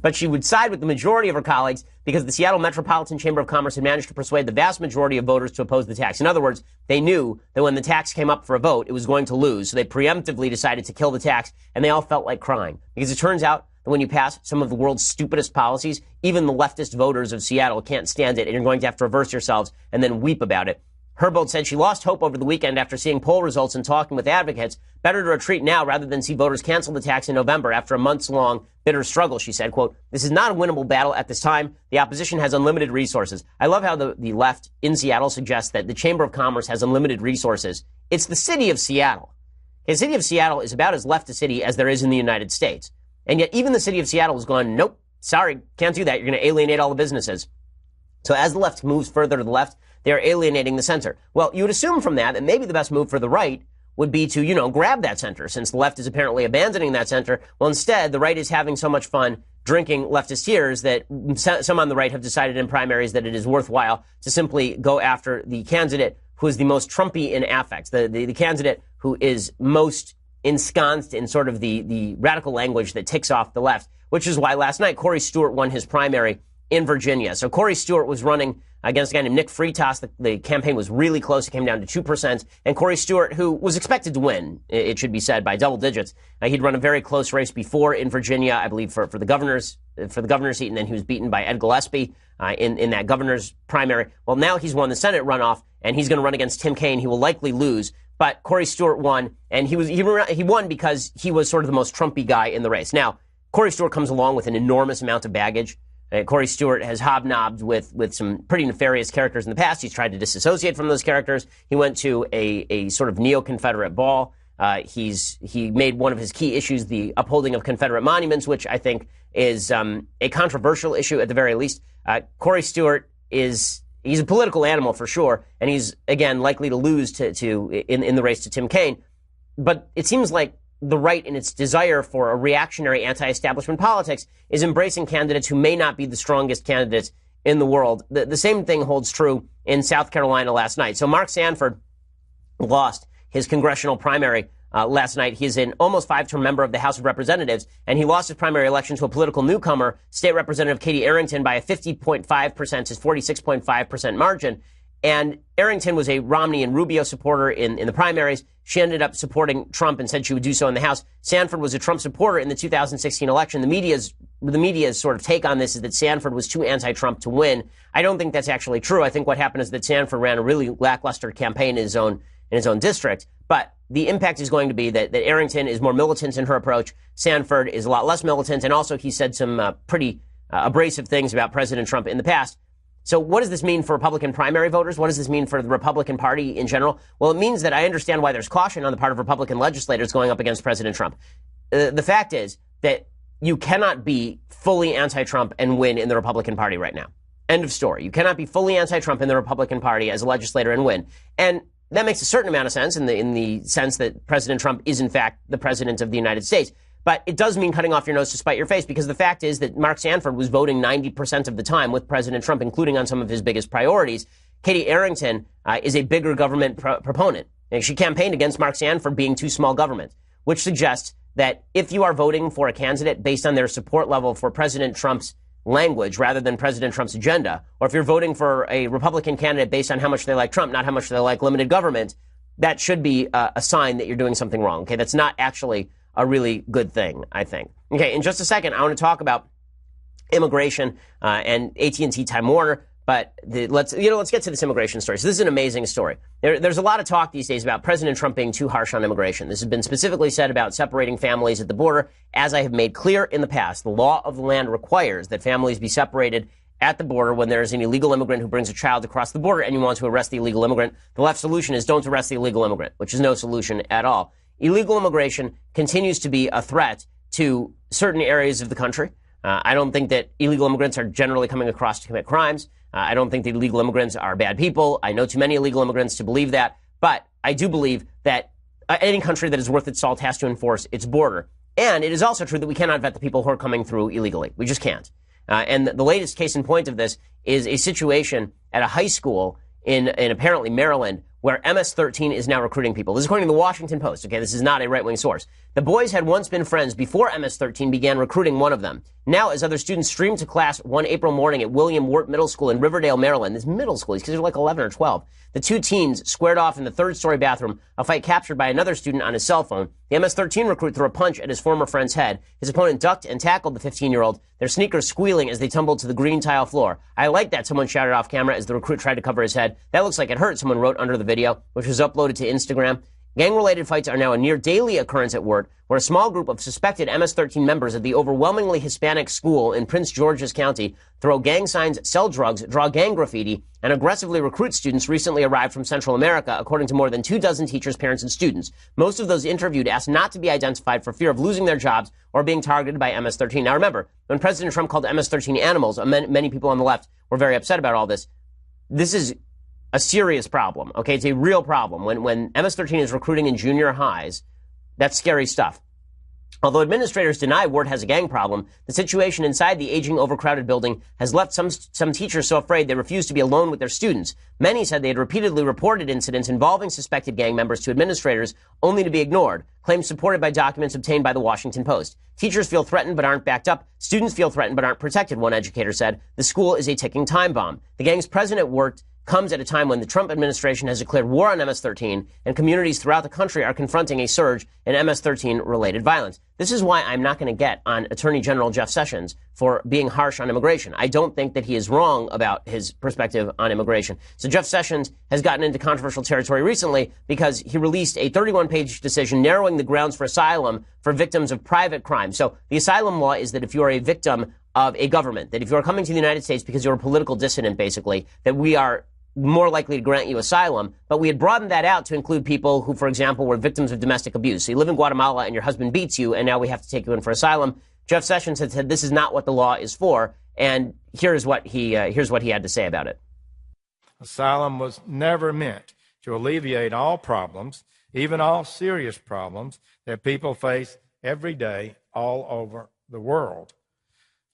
But she would side with the majority of her colleagues because the Seattle Metropolitan Chamber of Commerce had managed to persuade the vast majority of voters to oppose the tax. In other words, they knew that when the tax came up for a vote, it was going to lose. So they preemptively decided to kill the tax, and they all felt like crying. Because it turns out that when you pass some of the world's stupidest policies, even the leftist voters of Seattle can't stand it, and you're going to have to reverse yourselves and then weep about it. Herbold said she lost hope over the weekend after seeing poll results and talking with advocates. Better to retreat now rather than see voters cancel the tax in November after a months-long bitter struggle, she said. Quote, "This is not a winnable battle at this time. The opposition has unlimited resources." I love how the left in Seattle suggests that the Chamber of Commerce has unlimited resources. It's the city of Seattle. The city of Seattle is about as left a city as there is in the United States. And yet even the city of Seattle has gone, nope, sorry, can't do that. You're going to alienate all the businesses. So as the left moves further to the left, they're alienating the center. Well, you would assume from that maybe the best move for the right would be to, grab that center, since the left is apparently abandoning that center. Well, instead, the right is having so much fun drinking leftist tears that some on the right have decided in primaries that it is worthwhile to simply go after the candidate who is the most Trumpy in affects, the candidate who is most ensconced in sort of the radical language that ticks off the left, which is why last night Corey Stewart won his primary in Virginia. So Corey Stewart was running against a guy named Nick Freitas. The campaign was really close. It came down to 2%. And Corey Stewart, who was expected to win, it should be said, by double digits. He'd run a very close race before in Virginia, I believe, for the governor's seat, and then he was beaten by Ed Gillespie in that governor's primary. Well, now he's won the Senate runoff, and he's going to run against Tim Kaine. He will likely lose. But Corey Stewart won, and he won because he was sort of the most Trumpy guy in the race. Now, Corey Stewart comes along with an enormous amount of baggage. Corey Stewart has hobnobbed with some pretty nefarious characters in the past. He's tried to disassociate from those characters. He went to a sort of neo-Confederate ball. He made one of his key issues the upholding of Confederate monuments, which I think is a controversial issue at the very least. Corey Stewart he's a political animal for sure, and he's again likely to lose in the race to Tim Kaine. But it seems like the right, in its desire for a reactionary anti-establishment politics, is embracing candidates who may not be the strongest candidates in the world. The same thing holds true in South Carolina last night. So Mark Sanford lost his congressional primary last night. He's an almost 5-term member of the House of Representatives, and he lost his primary election to a political newcomer, State Representative Katie Arrington, by a 50.5% to 46.5% margin. And Arrington was a Romney and Rubio supporter in the primaries. she ended up supporting Trump and said she would do so in the House. Sanford was a Trump supporter in the 2016 election. The media's sort of take on this is that Sanford was too anti-Trump to win. I don't think that's actually true. I think what happened is that Sanford ran a really lackluster campaign in his own district. But the impact is going to be that Arrington is more militant in her approach. Sanford is a lot less militant. And also he said some pretty abrasive things about President Trump in the past. So what does this mean for Republican primary voters? What does this mean for the Republican Party in general? Well, it means that I understand why there's caution on the part of Republican legislators going up against President Trump. The fact is that you cannot be fully anti-Trump and win in the Republican Party right now. End of story. You cannot be fully anti-Trump in the Republican Party as a legislator and win. And that makes a certain amount of sense in the sense that President Trump is, in fact, the president of the United States. But it does mean cutting off your nose to spite your face, because the fact is that Mark Sanford was voting 90% of the time with President Trump, including on some of his biggest priorities. Katie Arrington is a bigger government proponent. And she campaigned against Mark Sanford being too small government, which suggests that if you are voting for a candidate based on their support level for President Trump's language rather than President Trump's agenda, or if you're voting for a Republican candidate based on how much they like Trump, not how much they like limited government, that should be a sign that you're doing something wrong. Okay, that's not actually a really good thing, I think. Okay, in just a second, I want to talk about immigration and AT&T Time Warner. But let's get to this immigration story. So this is an amazing story. There's a lot of talk these days about President Trump being too harsh on immigration. This has been specifically said about separating families at the border. As I have made clear in the past, the law of the land requires that families be separated at the border when there is an illegal immigrant who brings a child across the border and you want to arrest the illegal immigrant. The left solution is don't arrest the illegal immigrant, which is no solution at all. Illegal immigration continues to be a threat to certain areas of the country. I don't think that illegal immigrants are generally coming across to commit crimes. I don't think that illegal immigrants are bad people. I know too many illegal immigrants to believe that. But I do believe that any country that is worth its salt has to enforce its border. And it is also true that we cannot vet the people who are coming through illegally. We just can't. And the latest case in point of this is a situation at a high school in apparently Maryland where MS-13 is now recruiting people. This is according to the Washington Post. Okay, this is not a right-wing source. The boys had once been friends before MS-13 began recruiting one of them. Now, as other students streamed to class one April morning at William Wirt Middle School in Riverdale, Maryland, this middle school, these kids are like 11 or 12, the two teens squared off in the third-story bathroom, a fight captured by another student on his cell phone. The MS-13 recruit threw a punch at his former friend's head. His opponent ducked and tackled the 15-year-old, their sneakers squealing as they tumbled to the green tile floor. I like that, someone shouted off camera as the recruit tried to cover his head. That looks like it hurt, someone wrote under the video, which was uploaded to Instagram. Gang-related fights are now a near-daily occurrence at Wirt, where a small group of suspected MS-13 members at the overwhelmingly Hispanic school in Prince George's County throw gang signs, sell drugs, draw gang graffiti, and aggressively recruit students recently arrived from Central America, according to more than 24 teachers, parents, and students. Most of those interviewed asked not to be identified for fear of losing their jobs or being targeted by MS-13. Now remember, when President Trump called MS-13 animals, many people on the left were very upset about all this. This is a serious problem, okay? It's a real problem. When MS-13 is recruiting in junior highs, that's scary stuff. Although administrators deny Wirt has a gang problem, the situation inside the aging, overcrowded building has left some teachers so afraid they refuse to be alone with their students. Many said they had repeatedly reported incidents involving suspected gang members to administrators, only to be ignored, claims supported by documents obtained by the Washington Post. Teachers feel threatened but aren't backed up. Students feel threatened but aren't protected, one educator said. The school is a ticking time bomb. The gang's president at Wirt comes at a time when the Trump administration has declared war on MS-13 and communities throughout the country are confronting a surge in MS-13 related violence. This is why I'm not going to get on Attorney General Jeff Sessions for being harsh on immigration. I don't think that he is wrong about his perspective on immigration. So Jeff Sessions has gotten into controversial territory recently because he released a 31-page decision narrowing the grounds for asylum for victims of private crime. So the asylum law is that if you are a victim of a government, that if you are coming to the United States because you're a political dissident, basically, that we are more likely to grant you asylum, but we had broadened that out to include people who, for example, were victims of domestic abuse. So you live in Guatemala and your husband beats you, and now we have to take you in for asylum. Jeff Sessions had said this is not what the law is for, and here's what he had to say about it. Asylum was never meant to alleviate all problems, even all serious problems that people face every day all over the world.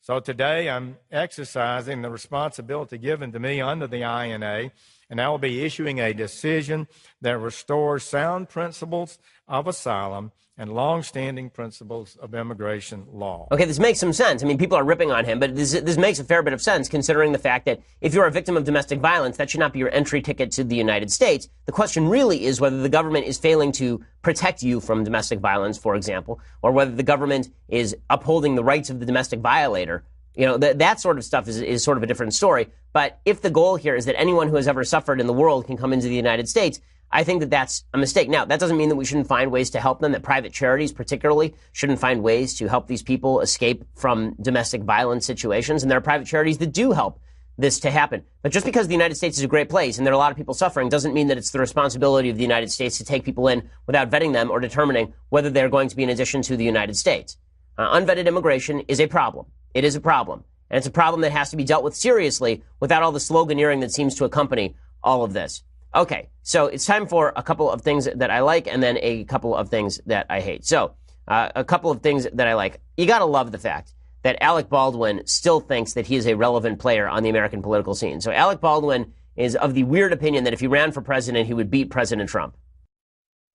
So today I'm exercising the responsibility given to me under the INA and I will be issuing a decision that restores sound principles of asylum and long-standing principles of immigration law. Okay, this makes some sense. I mean, people are ripping on him, but this makes a fair bit of sense considering the fact that if you're a victim of domestic violence, that should not be your entry ticket to the United States. The question really is whether the government is failing to protect you from domestic violence, for example, or whether the government is upholding the rights of the domestic violator. You know, that sort of stuff is sort of a different story. But if the goal here is that anyone who has ever suffered in the world can come into the United States, I think that that's a mistake. Now, that doesn't mean that we shouldn't find ways to help them, that private charities particularly shouldn't find ways to help these people escape from domestic violence situations. And there are private charities that do help this to happen. But just because the United States is a great place and there are a lot of people suffering doesn't mean that it's the responsibility of the United States to take people in without vetting them or determining whether they're going to be an addition to the United States. Unvetted immigration is a problem. It is a problem. And it's a problem that has to be dealt with seriously without all the sloganeering that seems to accompany all of this. Okay, so it's time for a couple of things that I like and then a couple of things that I hate. So, a couple of things that I like. You gotta love the fact that Alec Baldwin still thinks that he is a relevant player on the American political scene. So Alec Baldwin is of the weird opinion that if he ran for president, he would beat President Trump.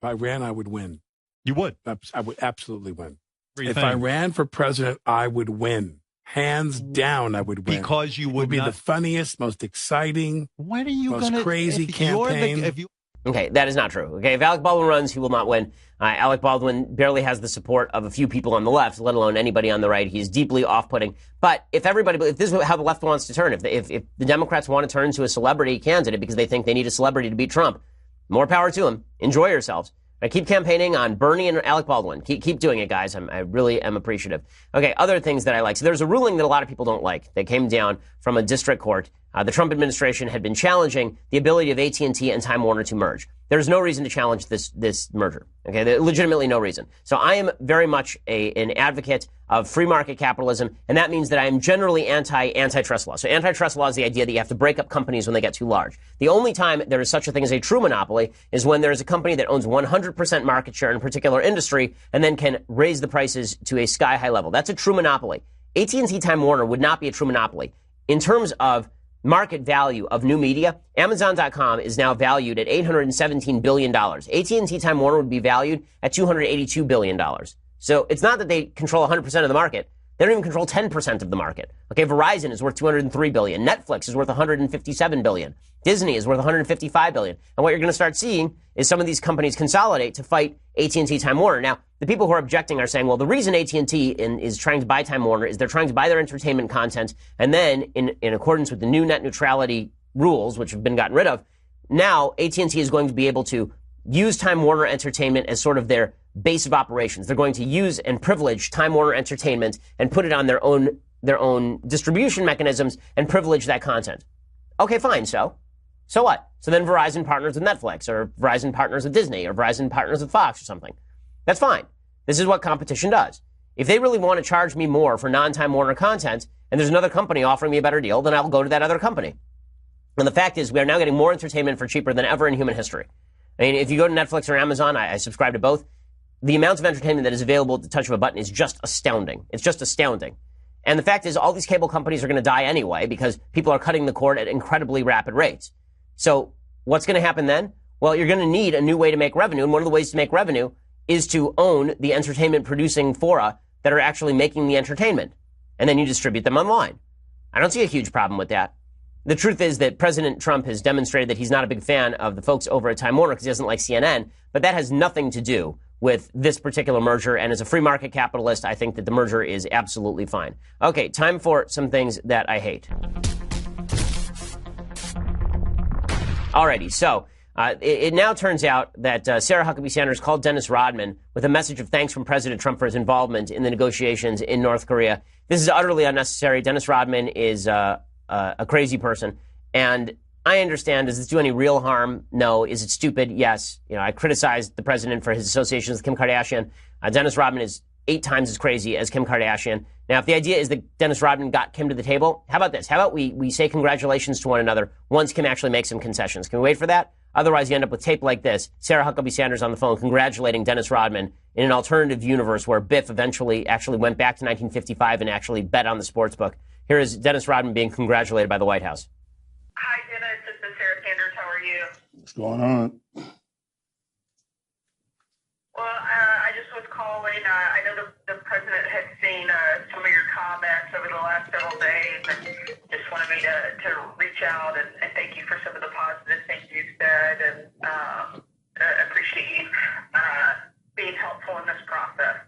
If I ran, I would win. You would? I would absolutely win. If I ran for president, I would win. Hands down, I would win. Because you would be not the funniest, most exciting, when are you most gonna, crazy campaign. Okay, that is not true. Okay, if Alec Baldwin runs, he will not win. Alec Baldwin barely has the support of a few people on the left, let alone anybody on the right. He's deeply off-putting. But if this is how the left wants to turn, if the Democrats want to turn to a celebrity candidate because they think they need a celebrity to beat Trump, more power to them. Enjoy yourselves. Keep campaigning on Bernie and Alec Baldwin. Keep doing it, guys. I really am appreciative. Okay, other things that I like. So there's a ruling that a lot of people don't like that came down from a district court. The Trump administration had been challenging the ability of AT&T and Time Warner to merge. There's no reason to challenge this merger. Okay, there's legitimately no reason. So I am very much an advocate of free market capitalism, and that means that I am generally antitrust law. So antitrust law is the idea that you have to break up companies when they get too large. The only time there is such a thing as a true monopoly is when there is a company that owns 100% market share in a particular industry and then can raise the prices to a sky-high level. That's a true monopoly. AT&T Time Warner would not be a true monopoly. In terms of market value of new media, Amazon.com is now valued at $817 billion. AT&T Time Warner would be valued at $282 billion. So it's not that they control 100% of the market. They don't even control 10% of the market. Okay, Verizon is worth $203 billion. Netflix is worth $157 billion. Disney is worth $155 billion. And what you're going to start seeing is some of these companies consolidate to fight AT&T Time Warner. Now, the people who are objecting are saying, well, the reason AT&T is trying to buy Time Warner is they're trying to buy their entertainment content, and then in accordance with the new net neutrality rules, which have been gotten rid of, now AT&T is going to be able to use Time Warner Entertainment as sort of their base of operations. They're going to use and privilege Time Warner Entertainment and put it on their own distribution mechanisms and privilege that content. Okay, fine. So what? So then Verizon partners with Netflix, or Verizon partners with Disney, or Verizon partners with Fox or something. That's fine. This is what competition does. If they really want to charge me more for non-Time Warner content, and there's another company offering me a better deal, then I'll go to that other company. And the fact is, we are now getting more entertainment for cheaper than ever in human history. I mean, if you go to Netflix or Amazon, I subscribe to both. The amount of entertainment that is available at the touch of a button is just astounding. It's just astounding. And the fact is, all these cable companies are going to die anyway because people are cutting the cord at incredibly rapid rates. So what's going to happen then? Well, you're going to need a new way to make revenue. And one of the ways to make revenue is to own the entertainment producing fora that are actually making the entertainment. And then you distribute them online. I don't see a huge problem with that. The truth is that President Trump has demonstrated that he's not a big fan of the folks over at Time Warner because he doesn't like CNN. But that has nothing to do with this particular merger. And as a free market capitalist, I think that the merger is absolutely fine. Okay, time for some things that I hate. Alrighty, so it now turns out that Sarah Huckabee Sanders called Dennis Rodman with a message of thanks from President Trump for his involvement in the negotiations in North Korea. This is utterly unnecessary. Dennis Rodman is a crazy person. And I understand, does this do any real harm? No. Is it stupid? Yes. You know, I criticized the president for his associations with Kim Kardashian. Dennis Rodman is 8 times as crazy as Kim Kardashian. Now, if the idea is that Dennis Rodman got Kim to the table, how about this? How about we say congratulations to one another once Kim actually makes some concessions? Can we wait for that? Otherwise, you end up with tape like this. Sarah Huckabee Sanders on the phone congratulating Dennis Rodman in an alternative universe where Biff eventually actually went back to 1955 and actually bet on the sports book. Here is Dennis Rodman being congratulated by the White House. Hi, Dennis. This is Sarah Sanders. How are you? What's going on? Well, I just was calling. I know the president had seen some of your comments over the last several days and just wanted me to reach out and thank you for some of the positive things you've said and appreciate you being helpful in this process.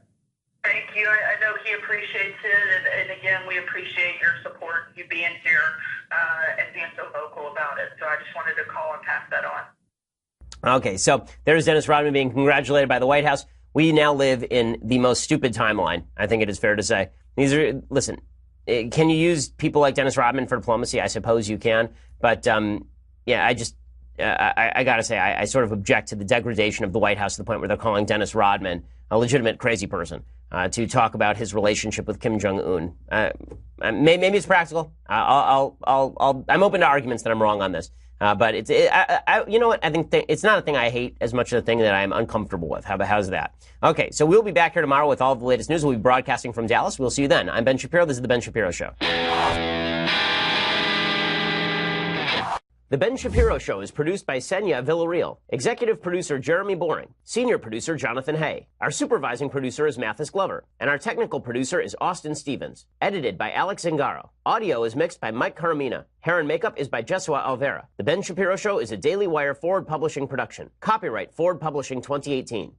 Thank you. I know he appreciates it, and again, we appreciate your support, you being here and being so vocal about it. So I just wanted to call and pass that on. Okay, so there's Dennis Rodman being congratulated by the White House. We now live in the most stupid timeline, I think it is fair to say. Listen, can you use people like Dennis Rodman for diplomacy? I suppose you can. But, yeah, I got to say, I sort of object to the degradation of the White House to the point where they're calling Dennis Rodman a legitimate crazy person to talk about his relationship with Kim Jung Un. Maybe it's practical. I'm open to arguments that I'm wrong on this. But you know what? I think it's not a thing I hate as much as a thing that I'm uncomfortable with. How's that? Okay, so we'll be back here tomorrow with all the latest news. We'll be broadcasting from Dallas. We'll see you then. I'm Ben Shapiro. This is The Ben Shapiro Show. The Ben Shapiro Show is produced by Senya Villarreal, executive producer Jeremy Boring, senior producer Jonathan Hay. Our supervising producer is Mathis Glover, and our technical producer is Austin Stevens. Edited by Alex Zingaro. Audio is mixed by Mike Caramina. Hair and makeup is by Jesua Alvera. The Ben Shapiro Show is a Daily Wire Forward Publishing production. Copyright Forward Publishing 2018.